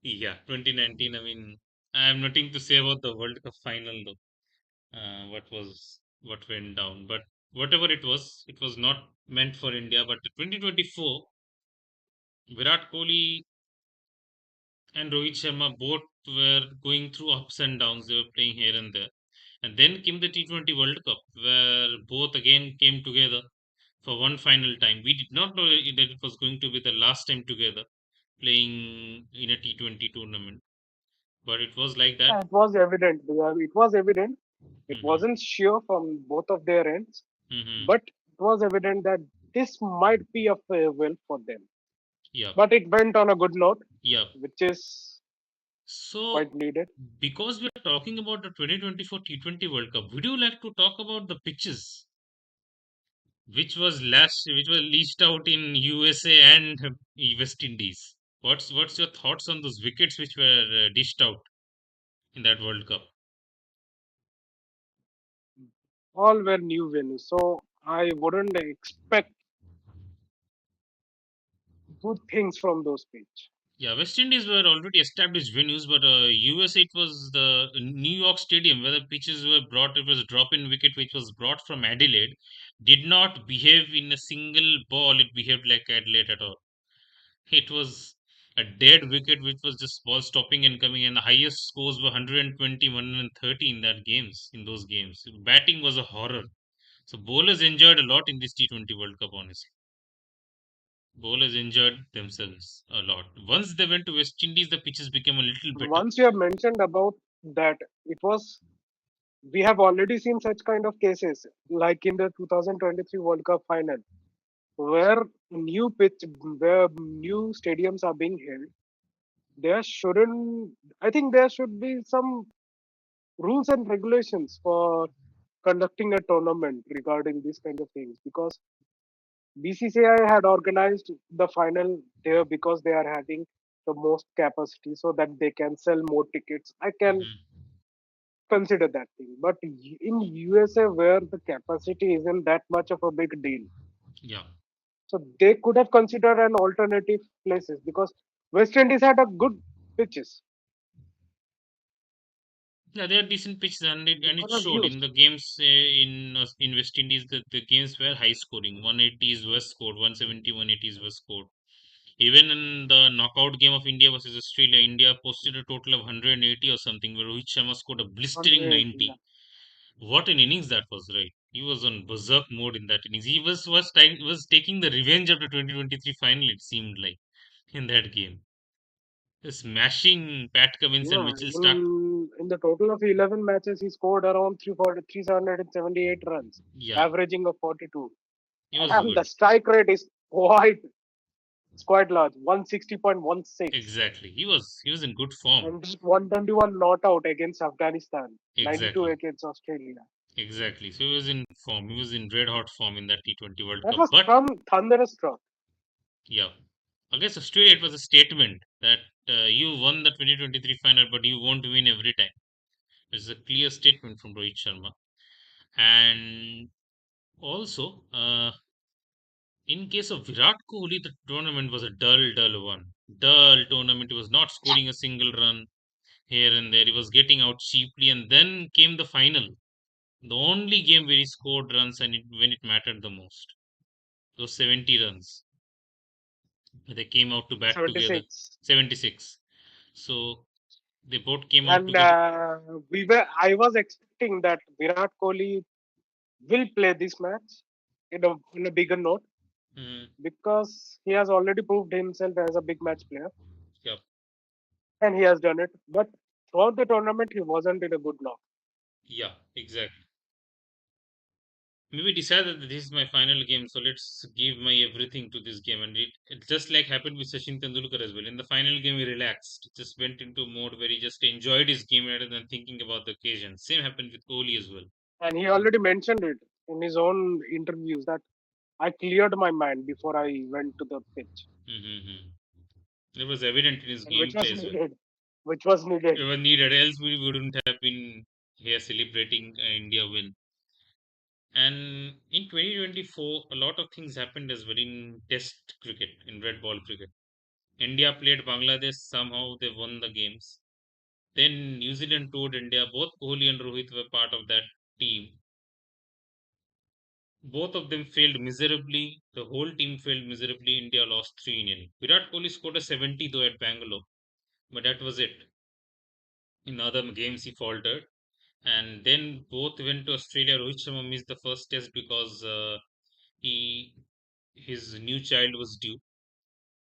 Speaker 2: Yeah, 2019. I mean, I have nothing to say about the World Cup final though. What went down, but whatever it was not meant for India. But the 2024, Virat Kohli and Rohit Sharma both were going through ups and downs. They were playing here and there, and then came the T20 World Cup, where both again came together for one final time. We did not know that it was going to be the last time together playing in a T20 tournament, but it was like that.
Speaker 3: Yeah, it was evident. It was evident. It
Speaker 2: Hmm.
Speaker 3: wasn't sure from both of their ends,
Speaker 2: Hmm.
Speaker 3: but it was evident that this might be a farewell for them.
Speaker 2: Yep.
Speaker 3: But it went on a good note,
Speaker 2: Yep.
Speaker 3: which is
Speaker 2: So,
Speaker 3: quite needed.
Speaker 2: because we're talking about the 2024 T20 World Cup, would you like to talk about the pitches which was leased out in USA and West Indies? What's your thoughts on those wickets which were dished out in that World Cup?
Speaker 3: All were new venues, so I wouldn't expect good things from those pitch.
Speaker 2: Yeah, West Indies were already established venues, but USA it was the New York Stadium where the pitches were brought. It was a drop-in wicket which was brought from Adelaide. Did not behave in a single ball. It behaved like Adelaide at all. It was a dead wicket which was just ball stopping and coming, and the highest scores were 120, 130 in that games. In those games, batting was a horror. So bowlers enjoyed a lot in this T20 World Cup. Honestly, bowlers enjoyed themselves a lot. Once they went to West Indies, the pitches became a little better.
Speaker 3: Once you have mentioned about that, it was we have already seen such kind of cases, like in the 2023 World Cup final, where new pitch, where new stadiums are being held. There shouldn't. I think there should be some rules and regulations for conducting a tournament regarding these kind of things because BCCI had organized the final there because they are having the most capacity so that they can sell more tickets. I can
Speaker 2: Mhm.
Speaker 3: consider that thing. But in USA, where the capacity isn't that much of a big deal,
Speaker 2: Yeah,
Speaker 3: so they could have considered an alternative places because West Indies had a good pitches.
Speaker 2: yeah, they are decent pitches, and
Speaker 3: They
Speaker 2: it
Speaker 3: could have
Speaker 2: showed in
Speaker 3: used.
Speaker 2: the games in West Indies that the games were high scoring. 180s were scored, 170, 180s were scored. Even in the knockout game of India versus Australia, India posted a total of 180 or something, where Rohit Sharma scored a blistering
Speaker 3: 180, yeah.
Speaker 2: 90. What an innings that was, right? He was on berserk mode in that innings. He was taking the revenge of the 2023 final. It seemed like in that game, smashing Pat Cummins and
Speaker 3: Yeah,
Speaker 2: Mitchell Stark.
Speaker 3: in the total of 11 matches, he scored around 378 runs,
Speaker 2: Yeah,
Speaker 3: averaging of 42.
Speaker 2: he was
Speaker 3: And
Speaker 2: good.
Speaker 3: the strike rate is quite large, 160.16.
Speaker 2: Exactly. He was in good form.
Speaker 3: And just 121 not out against Afghanistan, 92
Speaker 2: Exactly.
Speaker 3: against Australia.
Speaker 2: Exactly. So he was in form. He was in red hot form in that T20 World
Speaker 3: That
Speaker 2: Cup.
Speaker 3: was
Speaker 2: But
Speaker 3: thunderous struck.
Speaker 2: yeah, against Australia, it was a statement that you won the 2023 final, but you won't win every time. It's a clear statement from Rohit Sharma. And also, in case of Virat Kohli, the tournament was a dull, dull one. Dull tournament. He was not scoring a single run here and there. He was getting out cheaply. And then came the final. The only game where he scored runs and when it mattered the most. Those 70 runs. They came out to bat together.
Speaker 3: 76.
Speaker 2: 76. So they both came out
Speaker 3: And
Speaker 2: together.
Speaker 3: I was expecting that Virat Kohli will play this match in a bigger note
Speaker 2: Mm,
Speaker 3: because he has already proved himself as a big match player
Speaker 2: yeah,
Speaker 3: and he has done it. But throughout the tournament, he wasn't in a good knock.
Speaker 2: yeah, exactly. Maybe decided that this is my final game, so let's give my everything to this game. And it just like happened with Sachin Tendulkar as well. In the final game, he relaxed, just went into mode where he just enjoyed his game rather than thinking about the occasion. Same happened with Kohli as well.
Speaker 3: And he already mentioned it in his own interviews that I cleared my mind before I went to the pitch,
Speaker 2: Mm-hmm. It was evident in his
Speaker 3: and which was
Speaker 2: gameplay as well.
Speaker 3: needed. Which was
Speaker 2: It
Speaker 3: needed.
Speaker 2: was needed, else we wouldn't have been here celebrating India win. And in 2024, a lot of things happened as well in Test cricket, in red ball cricket. India played Bangladesh, somehow they won the games. Then New Zealand toured India. Both Kohli and Rohit were part of that team. Both of them failed miserably. The whole team failed miserably. India lost 3 0. Virat Kohli scored a 70 though at Bangalore, but that was it. In other games, he faltered. And then both went to Australia. Rohit Sharma missed the first test because he his new child was due,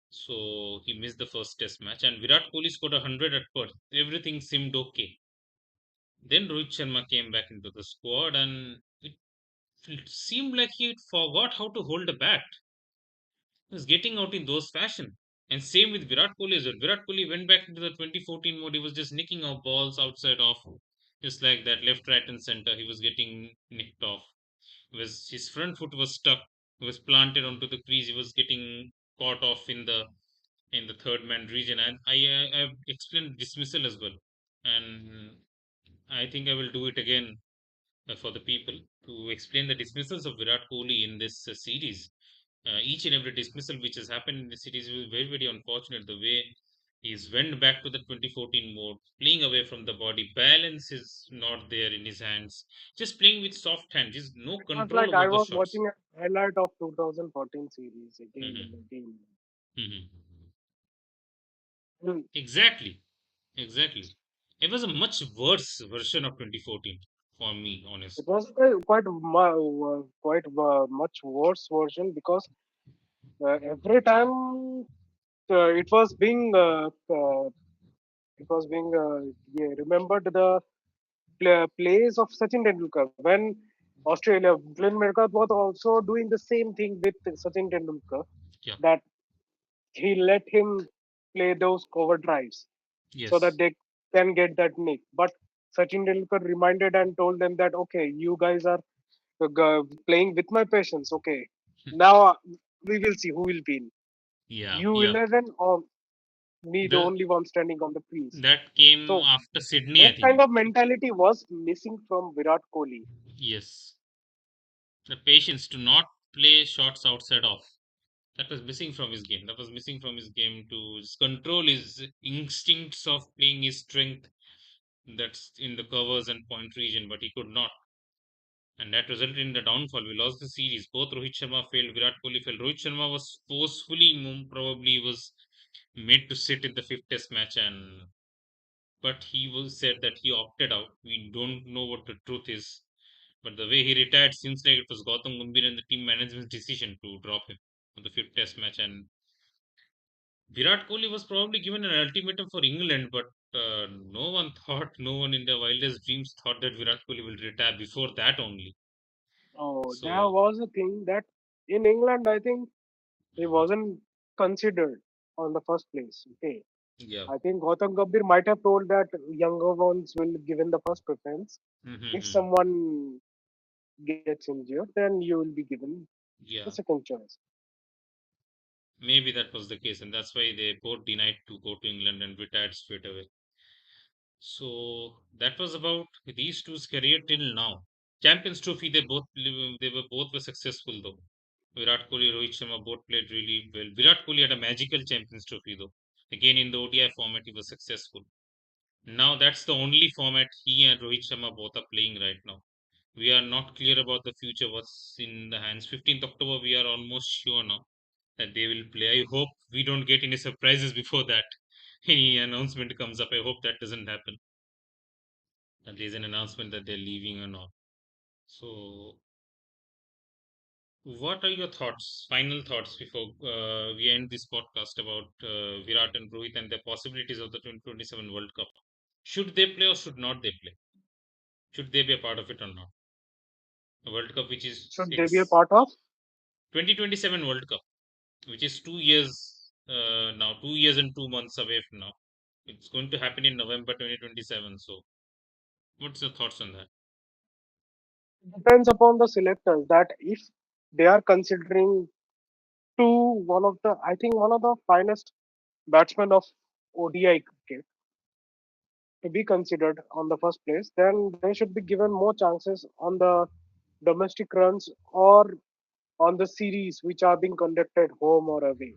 Speaker 2: so he missed the first test match. And Virat Kohli scored 100 at Perth. Everything seemed okay. Then Rohit Sharma came back into the squad, and it seemed like he forgot how to hold a bat. He was getting out in those fashion. And same with Virat Kohli as well. Virat Kohli went back into the 2014 mode. He was just nicking off balls outside off, just like that, left, right, and center. He was getting nicked off. Was his front foot was stuck. He was planted onto the crease. He was getting caught off in the third man region. And I have explained dismissal as well. And I think I will do it again for the people to explain the dismissals of Virat Kohli in this series. Each and every dismissal which has happened in the series was very, very unfortunate. The way he's went back to the 2014 mode, playing away from the body, balance is not there in his hands, just playing with soft hands, just no
Speaker 3: It was
Speaker 2: control
Speaker 3: like
Speaker 2: over
Speaker 3: I
Speaker 2: the
Speaker 3: was
Speaker 2: shots.
Speaker 3: watching a highlight of 2014 series again and
Speaker 2: Hmm.
Speaker 3: again.
Speaker 2: Hmm.
Speaker 3: Mm.
Speaker 2: Exactly, exactly. It was a much worse version of 2014 for me,
Speaker 3: It
Speaker 2: honest.
Speaker 3: was quite much worse version because every time it was being yeah, remembered the plays of Sachin Tendulkar when Australia, Glenn Medcalf was also doing the same thing with Sachin Tendulkar,
Speaker 2: Yeah.
Speaker 3: that he let him play those cover drives so that
Speaker 2: Yes.
Speaker 3: they can get that nick. But Sachin Tendulkar reminded and told them that okay, you guys are playing with my patience. Okay, now we will see who will win.
Speaker 2: Yeah.
Speaker 3: You
Speaker 2: Yeah.
Speaker 3: 11 or me, the
Speaker 2: The
Speaker 3: only one standing on the crease.
Speaker 2: that came
Speaker 3: So
Speaker 2: after Sydney, I
Speaker 3: that kind
Speaker 2: think.
Speaker 3: of mentality was missing from Virat Kohli.
Speaker 2: Yes. The patience to not play shots outside off. That was missing from his game. That was missing from his game to just control his instincts of playing his strength that's in the covers and point region, but he could not. And that resulted in the downfall. We lost the series. Both Rohit Sharma failed, Virat Kohli failed. Rohit Sharma was forcefully, probably was made to sit in the fifth test match, and but he was said that he opted out. We don't know what the truth is. But the way he retired seems like it was Gautam Gambhir and the team management's decision to drop him for the fifth test match. And Virat Kohli was probably given an ultimatum for England, but no one thought, no one in their wildest dreams thought that Virat Kohli will retire before that only.
Speaker 3: Oh, there
Speaker 2: So,
Speaker 3: was a thing that in England, I think he wasn't considered on the first place. Okay,
Speaker 2: yeah.
Speaker 3: I think Gautam Gambhir might have told that younger ones will given the first preference. If
Speaker 2: Mm-hmm.
Speaker 3: someone gets injured, then you will be given the
Speaker 2: Yeah.
Speaker 3: second choice.
Speaker 2: Maybe that was the case, and that's why they both denied to go to England and retired straight away. So that was about these two's career till now. Champions Trophy, they were both were successful though. Virat Kohli, Rohit Sharma both played really well. Virat Kohli had a magical Champions Trophy though. Again in the ODI format, he was successful. Now that's the only format he and Rohit Sharma both are playing right now. We are not clear about the future, what's in the hands. 15th October, we are almost sure now that they will play. I hope we don't get any surprises before that. Any announcement comes up. I hope that doesn't happen. That there's an announcement that they're leaving or not. So, what are your thoughts, final thoughts before we end this podcast about Virat and Rohit and the possibilities of the 2027 World Cup? Should they play or should not they play? Should they be a part of it or not? A World Cup which is
Speaker 3: Should they be a
Speaker 2: it's
Speaker 3: part of?
Speaker 2: 2027 World Cup, which is 2 years now, 2 years and 2 months away from now. It's going to happen in November 2027. So, what's your thoughts on that?
Speaker 3: Depends upon the selectors that if they are considering one of the, I think one of the finest batsmen of ODI cricket to be considered on the first place, then they should be given more chances on the domestic runs or on the series which are being conducted home or away.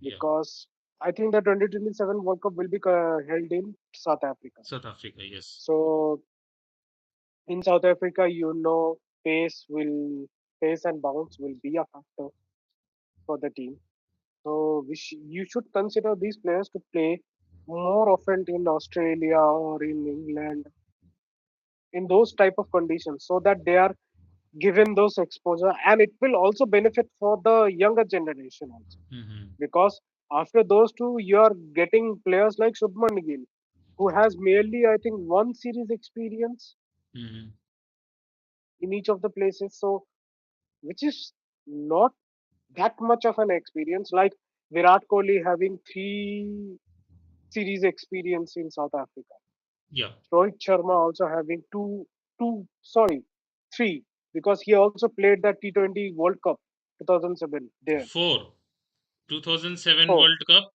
Speaker 2: Yeah,
Speaker 3: Because I think the 2027 World Cup will be held in South Africa.
Speaker 2: South Africa, yes.
Speaker 3: So in South Africa, pace and bounce will be a factor for the team. So you should consider these players to play more often in Australia or in England in those type of conditions so that they are given those exposure, and it will also benefit for the younger generation also,
Speaker 2: Mm-hmm.
Speaker 3: because after those two you are getting players like Shubman Gill who has merely I think one series experience
Speaker 2: Mm-hmm.
Speaker 3: in each of the places, so which is not that much of an experience. Like Virat Kohli having 3 series experience in South Africa.
Speaker 2: Yeah,
Speaker 3: Rohit Sharma also having two, three, because he also played the T20 World Cup 2007 there.
Speaker 2: 4. 2007
Speaker 3: Oh,
Speaker 2: World Cup.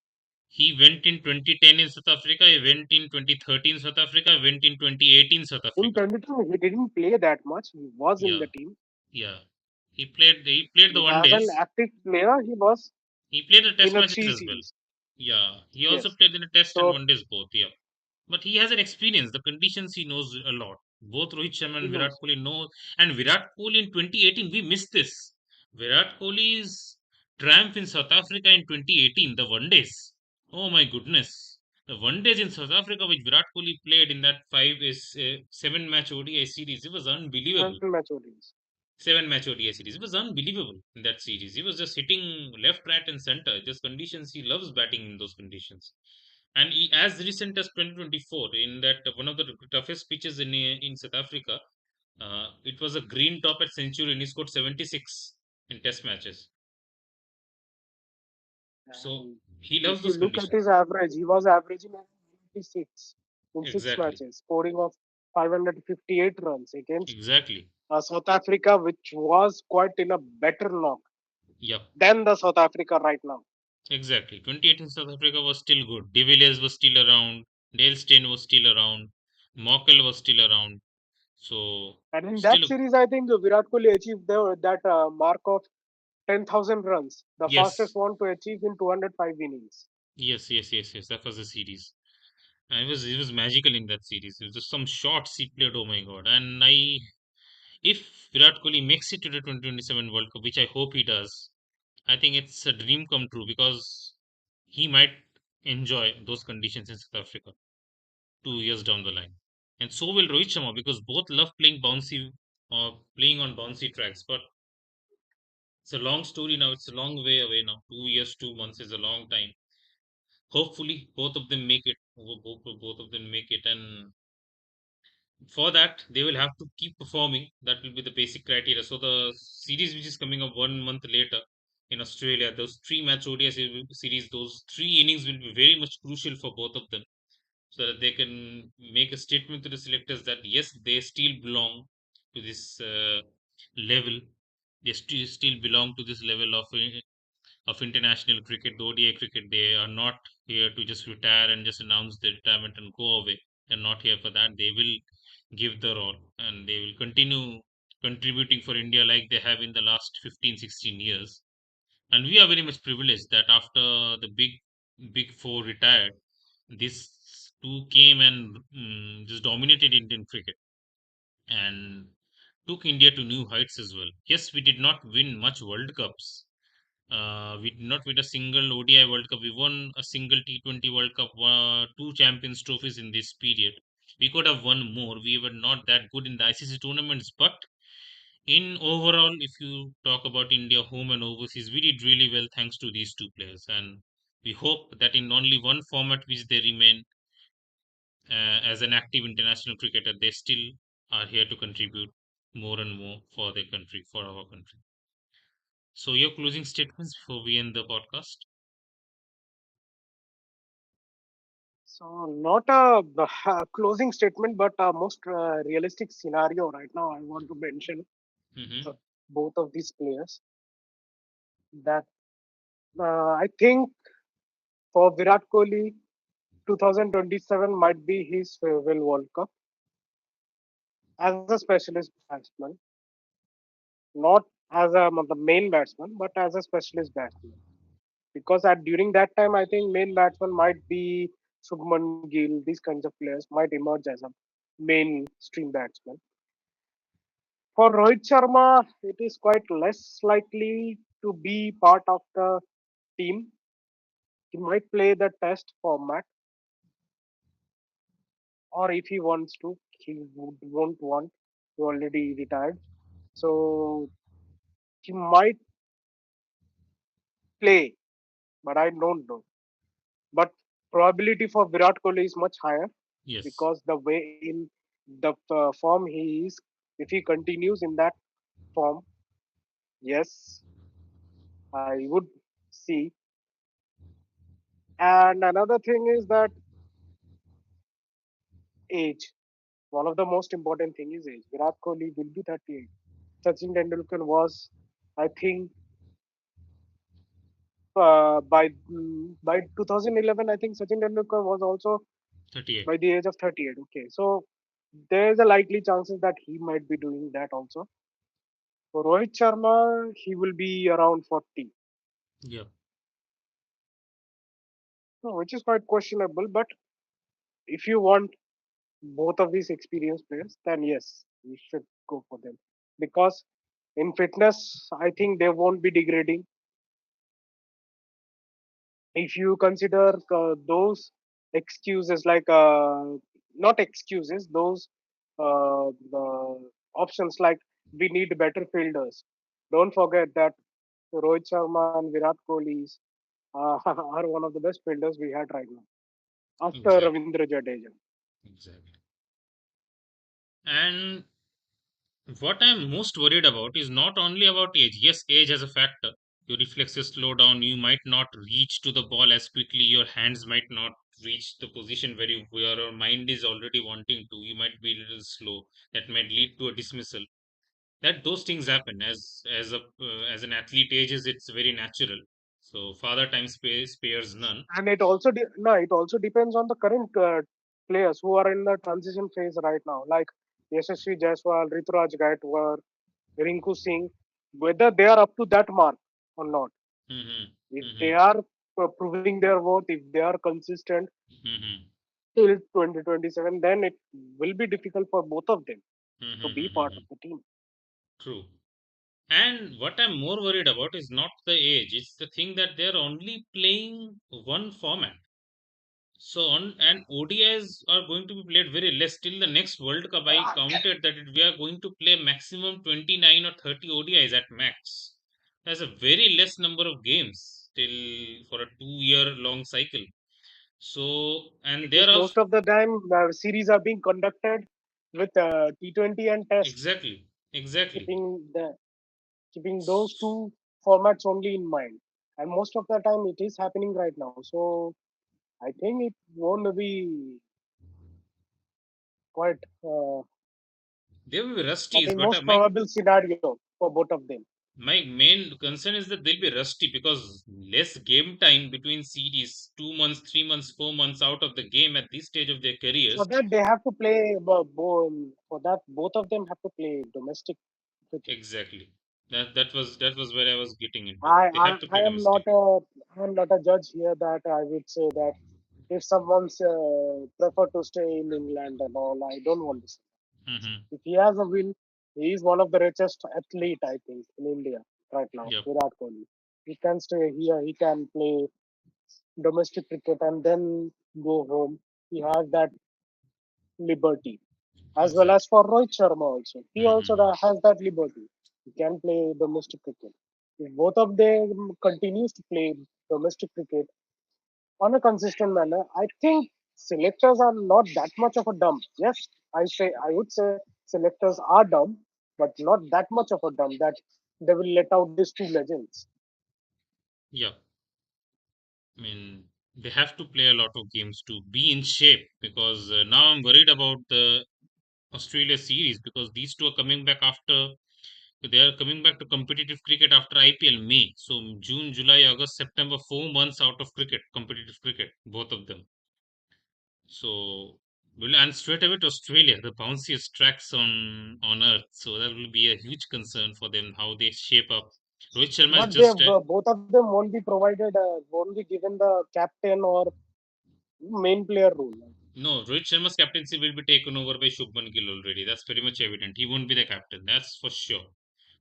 Speaker 2: He went in 2010 in South Africa. He went in 2013 South Africa. Went in 2018 South
Speaker 3: in
Speaker 2: Africa.
Speaker 3: 22 he didn't play that much. He was in
Speaker 2: Yeah,
Speaker 3: the team,
Speaker 2: yeah. He played the
Speaker 3: but
Speaker 2: one
Speaker 3: as an
Speaker 2: days.
Speaker 3: active player, he was
Speaker 2: He played the test
Speaker 3: in a
Speaker 2: matches
Speaker 3: three
Speaker 2: as well.
Speaker 3: series.
Speaker 2: Yeah, he also
Speaker 3: Yes.
Speaker 2: played in the test and
Speaker 3: So
Speaker 2: one days both. Yeah, but he has an experience. The conditions he knows a lot. Both Rohit Sharma
Speaker 3: he
Speaker 2: and Virat
Speaker 3: knows.
Speaker 2: Kohli know. And Virat Kohli in 2018, we missed this. Virat Kohli's triumph in South Africa in 2018, the one days. Oh my goodness. The one days in South Africa which Virat Kohli played in that 7 match ODI series, it was unbelievable.
Speaker 3: 7 match ODIs.
Speaker 2: 7 match ODI series. It was unbelievable in that series. He was just hitting left, right, and center. Just conditions. He loves batting in those conditions. And he, as recent as 2024, in that one of the toughest pitches in South Africa, it was a green top at Century, and he scored 76 in Test matches. So
Speaker 3: And
Speaker 2: he
Speaker 3: if
Speaker 2: loves
Speaker 3: you
Speaker 2: those
Speaker 3: look at
Speaker 2: conditions.
Speaker 3: his average, he was averaging around 96 in six
Speaker 2: Exactly.
Speaker 3: matches, scoring of 558 runs against
Speaker 2: Exactly.
Speaker 3: South Africa, which was quite in a better knock
Speaker 2: Yep.
Speaker 3: than the South Africa right now.
Speaker 2: Exactly. 2018 South Africa was still good. De Villiers was still around. Dale Steyn was still around. Mokel was still around. So
Speaker 3: And in that
Speaker 2: still,
Speaker 3: series, I think Virat Kohli achieved that mark of 10,000 runs, the fastest
Speaker 2: yes,
Speaker 3: one to achieve in 205 innings.
Speaker 2: yes. That was the series. And it was magical in that series. It was just some shots he played. Oh my god! And if Virat Kohli makes it to the 2027 World Cup, which I hope he does, I think it's a dream come true because he might enjoy those conditions in South Africa 2 years down the line, and so will Rohit Sharma because both love playing bouncy or playing on bouncy tracks. But it's a long story now. It's a long way away now. 2 years, 2 months is a long time. Hopefully, both of them make it. Both of them make it, and for that they will have to keep performing. That will be the basic criteria. So the series which is coming up 1 month later in Australia, those 3 match series, those 3 innings will be very much crucial for both of them, so that they can make a statement to the selectors that yes, they still belong to this level. They still belong to this level of international cricket, the ODI cricket. They are not here to just retire and just announce their retirement and go away. They're not here for that. They will give their all and they will continue contributing for India like they have in the last 15, 16 years. And we are very much privileged that after the big four retired, these two came and just dominated Indian cricket and took India to new heights as well. Yes, we did not win much World Cups, we did not win a single ODI World Cup. We won a single T20 World Cup, two Champions trophies in this period. We could have won more. We were not that good in the ICC tournaments, but in overall, if you talk about India home and overseas, we did really well thanks to these two players. And we hope that in only one format which they remain as an active international cricketer, they still are here to contribute more and more for their country, for our country. So, your closing statements before we end the podcast?
Speaker 3: So, not a closing statement, but a most realistic scenario right now. I want to mention
Speaker 2: Hmm.
Speaker 3: uh, both of these players that I think for Virat Kohli, 2027 might be his farewell World Cup as a specialist batsman, not as the main batsman, but as a specialist batsman. Because at during that time, I think main batsman might be Shubman Gill. These kinds of players might emerge as a mainstream batsman. For Rohit Sharma, it is quite less likely to be part of the team. He might play the test format, or if he wants to, won't want. He already retired, so he might play, but I don't know. But probability for Virat Kohli is much higher
Speaker 2: Yes.
Speaker 3: because the way in the form he is, if he continues in that form, yes, I would see. And another thing is that age. One of the most important thing is age. Virat Kohli will be 38. Sachin Tendulkar was, I think, by 2011, I think Sachin Tendulkar was also
Speaker 2: 38.
Speaker 3: by the age of 38. Okay, so there's a likely chances that he might be doing that also. For Rohit Sharma, he will be around 40,
Speaker 2: Yeah.
Speaker 3: so which is quite questionable. But if you want both of these experienced players, then yes, you should go for them because in fitness, I think they won't be degrading. If you consider those excuses, like not excuses, those options like we need better fielders. Don't forget that Rohit Sharma and Virat Kohli are one of the best fielders we had right now after
Speaker 2: Exactly.
Speaker 3: Ravindra Jadeja.
Speaker 2: Exactly. And what I'm most worried about is not only about age. Yes, age has a factor. Your reflexes slow down. You might not reach to the ball as quickly. Your hands might not reach the position where your mind is already wanting to. You might be a little slow. That might lead to a dismissal. That those things happen as an athlete ages. It's very natural. So father time spares none.
Speaker 3: And it also no, it also depends on the current players who are in the transition phase right now, like Yashasvi Jaiswal, Rituraj Gaikwad, Rinku Singh, whether they are up to that mark or not.
Speaker 2: Hmm.
Speaker 3: If they
Speaker 2: Hmm.
Speaker 3: are proving their worth, if they are consistent
Speaker 2: Hmm.
Speaker 3: till 2027, then it will be difficult for both of them to be part of
Speaker 2: Hmm.
Speaker 3: the team.
Speaker 2: True. And what I'm more worried about is not the age, it's the thing that they're only playing one format. So on and ODIs are going to be played very less till the next World Cup. I counted that we are going to play maximum 29 or 30 ODIs at max. That's a very less number of games till for a 2 year long cycle. So and
Speaker 3: Because
Speaker 2: there are
Speaker 3: most of the time, series are being conducted with T20 and Test,
Speaker 2: exactly, exactly.
Speaker 3: keeping the keeping those two formats only in mind. And most of the time, it is happening right now. So I think it won't be quite,
Speaker 2: They will be
Speaker 3: I
Speaker 2: rusty is
Speaker 3: think,
Speaker 2: what
Speaker 3: most
Speaker 2: my
Speaker 3: probable scenario for both of them.
Speaker 2: My main concern is that they'll be rusty because less game time between series, 2 months, 3 months, 4 months out of the game at this stage of their
Speaker 3: For
Speaker 2: careers.
Speaker 3: that, they have to play. For that, both of them have to play domestic cricket.
Speaker 2: Exactly. That was where I was getting into.
Speaker 3: I,
Speaker 2: They
Speaker 3: I,
Speaker 2: have to
Speaker 3: I
Speaker 2: play
Speaker 3: am not
Speaker 2: domestic.
Speaker 3: a, I'm not a judge here. That I would say that if someone's prefer to stay in England and all, I don't want to say.
Speaker 2: Hmm.
Speaker 3: If he has a win, he is one of the richest athlete, I think, in India right now,
Speaker 2: Yep.
Speaker 3: Virat Kohli. He can stay here, he can play domestic cricket and then go home. He has that liberty. As well as
Speaker 2: Exactly.
Speaker 3: for Rohit Sharma also. He also
Speaker 2: Hmm.
Speaker 3: has that liberty. He can play domestic cricket. If both of them continues to play domestic cricket on a consistent manner, I think selectors are not that much of a dumb. Yes, I would say selectors are dumb, but not that much of a dumb that they will let out these two legends.
Speaker 2: Yep. I mean, they have to play a lot of games to be in shape because now I'm worried about the Australia series because these two are coming back after they are coming back to competitive cricket after IPL May. So June, July, August, September, 4 months out of cricket, competitive cricket, both of them. So will and straight away to Australia, the bounciest tracks on earth. So that will be a huge concern for them how they shape up. Rohit Sharma is
Speaker 3: But they
Speaker 2: just
Speaker 3: both of them won't be provided, won't be given the captain or main player role.
Speaker 2: no. Rohit Sharma's captaincy will be taken over by Shubman Gill already. That's very much evident. He won't be the captain. That's for sure.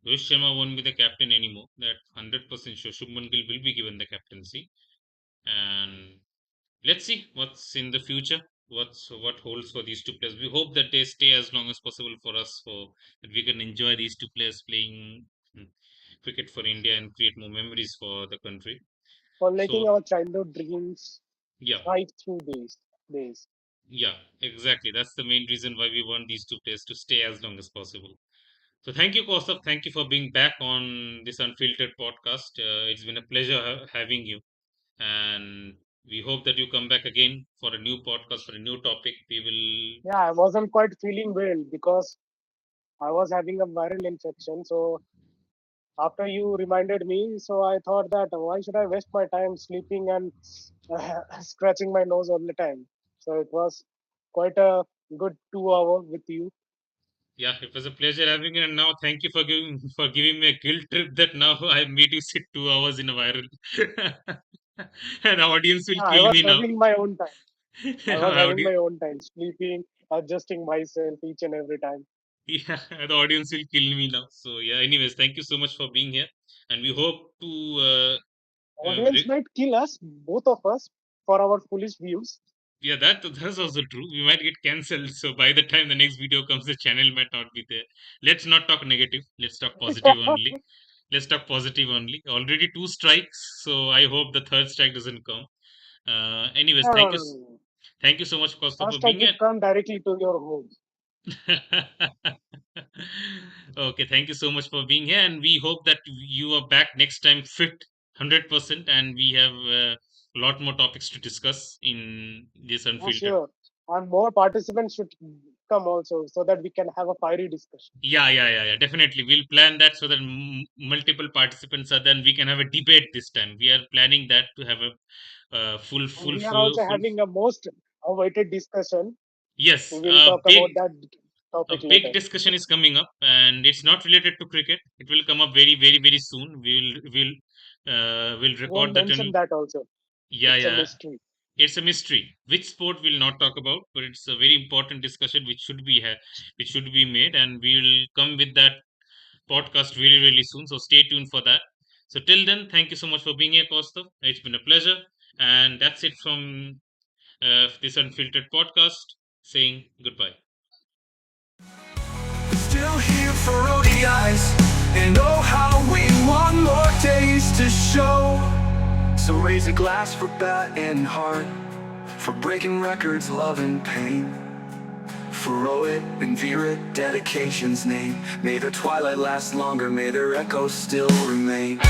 Speaker 2: Rohit Sharma won't be the captain anymore. That 100% sure. Shubman Gill will be given the captaincy. And let's see what's in the future. What holds for these two players. We hope that they stay as long as possible for us, for that we can enjoy these two players playing cricket for India and create more memories for the country.
Speaker 3: For letting
Speaker 2: So
Speaker 3: our childhood dreams
Speaker 2: yeah,
Speaker 3: thrive through days.
Speaker 2: yeah, exactly. That's the main reason why we want these two players to stay as long as possible. So thank you, Kaustav. Thank you for being back on this unfiltered podcast. It's been a pleasure having you. And We hope that you come back again for a new podcast, for a new topic. We will.
Speaker 3: Yeah, I wasn't quite feeling well because I was having a viral infection. So after you reminded me, so I thought that why should I waste my time sleeping and scratching my nose all the time? So it was quite a good 2 hour with you.
Speaker 2: Yeah, it was a pleasure having you. And now, thank you for giving me a guilt trip that now I made you sit 2 hours in a viral. And the audience will
Speaker 3: Yeah, I
Speaker 2: kill
Speaker 3: was
Speaker 2: me now.
Speaker 3: having my own time. I was
Speaker 2: Our
Speaker 3: having
Speaker 2: audience,
Speaker 3: my own time, sleeping, adjusting myself each and every time.
Speaker 2: yeah, the audience will kill me now. So yeah. Anyways, thank you so much for being here, and we hope to.
Speaker 3: Audience might kill us, both of us, for our foolish views.
Speaker 2: Yeah, that's also true. We might get cancelled. So by the time the next video comes, the channel might not be there. Let's not talk negative. Let's talk positive only. Let's talk positive only. Already two strikes, so I hope the third strike doesn't come. Anyways,
Speaker 3: No, no, no, no.
Speaker 2: thank you so much, Costa, for
Speaker 3: First, I
Speaker 2: being here.
Speaker 3: would come directly to your home.
Speaker 2: Okay, thank you so much for being here, and we hope that you are back next time fit 100%, and we have a lot more topics to discuss in this
Speaker 3: Yeah,
Speaker 2: unfiltered.
Speaker 3: sure. And more participants should come also so that we can have a fiery discussion.
Speaker 2: Yeah. Definitely, we'll plan that so that multiple participants are. Then we can have a debate this time. We are planning that to have a
Speaker 3: And we are also
Speaker 2: full.
Speaker 3: having a most awaited discussion. We
Speaker 2: Yes,
Speaker 3: will talk about that
Speaker 2: a
Speaker 3: topic
Speaker 2: big
Speaker 3: later.
Speaker 2: discussion is coming up, and it's not related to cricket. It will come up very soon. We'll
Speaker 3: Won't
Speaker 2: record that.
Speaker 3: mention
Speaker 2: And
Speaker 3: that also.
Speaker 2: yeah,
Speaker 3: It's a
Speaker 2: yeah,
Speaker 3: mystery.
Speaker 2: it's a mystery. Which sport we'll not talk about, but it's a very important discussion which should be made, and we'll come with that podcast really soon. So stay tuned for that. So till then, thank you so much for being here, Kaustav. It's been a pleasure, and that's it from this unfiltered podcast. Saying goodbye.
Speaker 1: Still here for ODIs, and oh how we want more days to show. So raise a glass for bat and heart, for breaking records, love and pain. For Rohit and Virat, dedication's name. May the twilight last longer, may their echoes still remain.